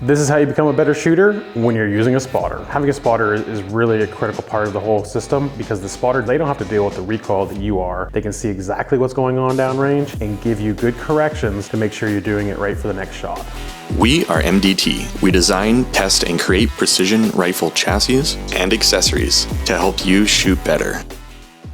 This is how you become a better shooter when you're using a spotter. Having a spotter is really a critical part of the whole system because the spotter, they don't have to deal with the recoil that you are. They can see exactly what's going on downrange and give you good corrections to make sure you're doing it right for the next shot. We are MDT. We design, test, and create precision rifle chassis and accessories to help you shoot better.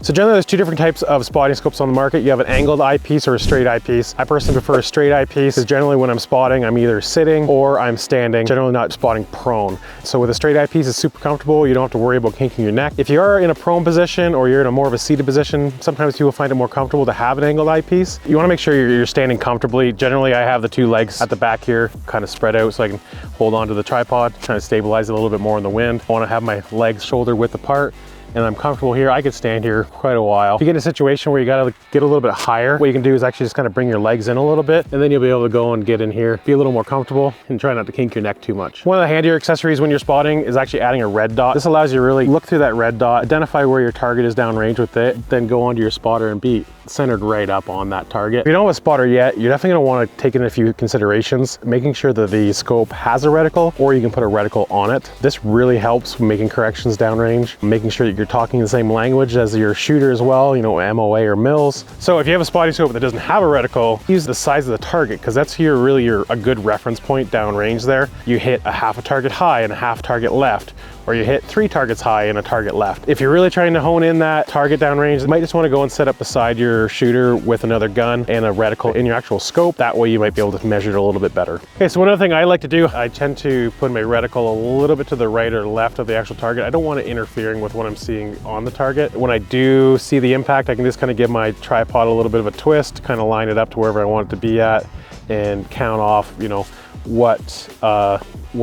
So generally there's two different types of spotting scopes on the market. You have an angled eyepiece or a straight eyepiece. I personally prefer a straight eyepiece because generally when I'm spotting, I'm either sitting or I'm standing, generally not spotting prone. So with a straight eyepiece, it's super comfortable. You don't have to worry about kinking your neck. If you are in a prone position or you're in a more of a seated position, sometimes people find it more comfortable to have an angled eyepiece. You want to make sure you're standing comfortably. Generally, I have the two legs at the back here kind of spread out so I can hold onto the tripod, trying to stabilize it a little bit more in the wind. I want to have my legs shoulder width apart. And I'm comfortable here. I could stand here quite a while. If you get in a situation where you gotta get a little bit higher, what you can do is actually just kind of bring your legs in a little bit, and then you'll be able to go and get in here, be a little more comfortable, and try not to kink your neck too much. One of the handier accessories when you're spotting is actually adding a red dot. This allows you to really look through that red dot, identify where your target is downrange with it, then go onto your spotter and be centered right up on that target. If you don't have a spotter yet, you're definitely gonna wanna take in a few considerations, making sure that the scope has a reticle, or you can put a reticle on it. This really helps making corrections downrange, making sure that you're talking the same language as your shooter as well, you know, MOA or mils. So if you have a spotting scope that doesn't have a reticle, use the size of the target, because that's really a good reference point downrange there. You hit a half a target high and a half target left, or you hit 3 targets high and a target left. If you're really trying to hone in that target downrange, you might just want to go and set up beside your shooter with another gun and a reticle in your actual scope. That way you might be able to measure it a little bit better. Okay, so one other thing I like to do, I tend to put my reticle a little bit to the right or left of the actual target. I don't want it interfering with what I'm seeing on the target. When I do see the impact, I can just kind of give my tripod a little bit of a twist, kind of line it up to wherever I want it to be at, and count off, you know, what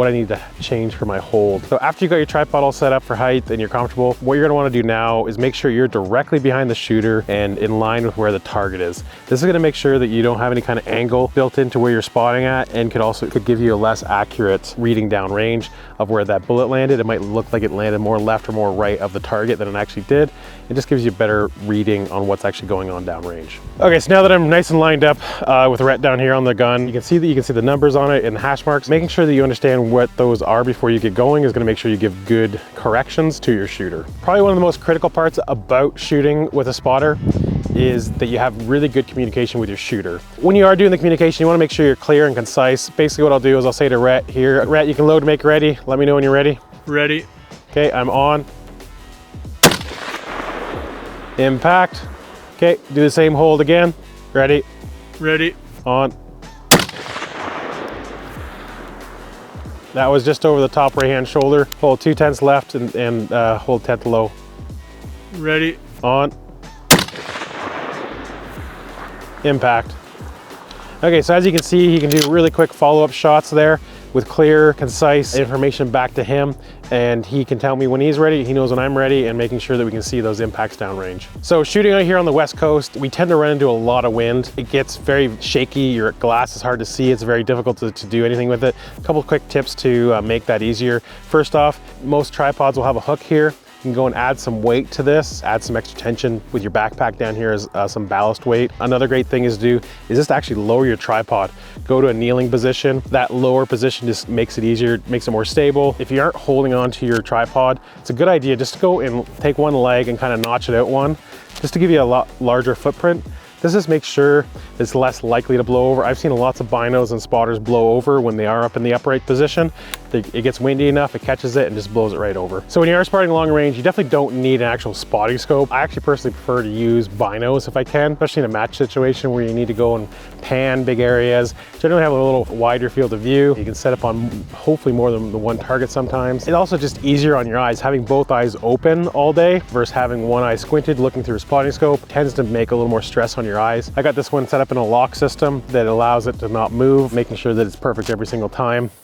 I need to change for my hold. So after you got your tripod all set up for height and you're comfortable, what you're gonna wanna do now is make sure you're directly behind the shooter and in line with where the target is. This is gonna make sure that you don't have any kind of angle built into where you're spotting at, and could give you a less accurate reading down range of where that bullet landed. It might look like it landed more left or more right of the target than it actually did. It just gives you a better reading on what's actually going on downrange. Okay, so now that I'm nice and lined up with the ret down here on the gun, you can see the numbers on it and the hash marks. Making sure that you understand what those are before you get going is going to make sure you give good corrections to your shooter. Probably one of the most critical parts about shooting with a spotter is that you have really good communication with your shooter. When you are doing the communication, you want to make sure you're clear and concise. Basically what I'll do is I'll say to Rhett here, Rhett, you can load and make ready. Let me know when you're ready. Ready. Okay, I'm on. Impact. Okay, do the same hold again. Ready. Ready. On. That was just over the top right hand shoulder. Hold 2/10 left and hold 10th low. Ready. On. Impact. Okay, so as you can see, he can do really quick follow-up shots there with clear, concise information back to him, and he can tell me when he's ready, he knows when I'm ready, and making sure that we can see those impacts downrange. So shooting out here on the West Coast, we tend to run into a lot of wind. It gets very shaky, your glass is hard to see, it's very difficult to do anything with it. A couple quick tips to make that easier. First off, most tripods will have a hook here. You can go and add some weight to this, add some extra tension with your backpack down here as some ballast weight. Another great thing is just to actually lower your tripod. Go to a kneeling position. That lower position just makes it easier, makes it more stable. If you aren't holding on to your tripod, it's a good idea just to go and take one leg and kind of notch it out one, just to give you a lot larger footprint. This just makes sure it's less likely to blow over. I've seen lots of binos and spotters blow over when they are up in the upright position. It gets windy enough, it catches it and just blows it right over. So when you are spotting long range, you definitely don't need an actual spotting scope. I actually personally prefer to use binos if I can, especially in a match situation where you need to go and pan big areas. Generally have a little wider field of view. You can set up on hopefully more than the one target sometimes. It's also just easier on your eyes. Having both eyes open all day versus having one eye squinted looking through a spotting scope tends to make a little more stress on your eyes. I got this one set up in a lock system that allows it to not move, making sure that it's perfect every single time.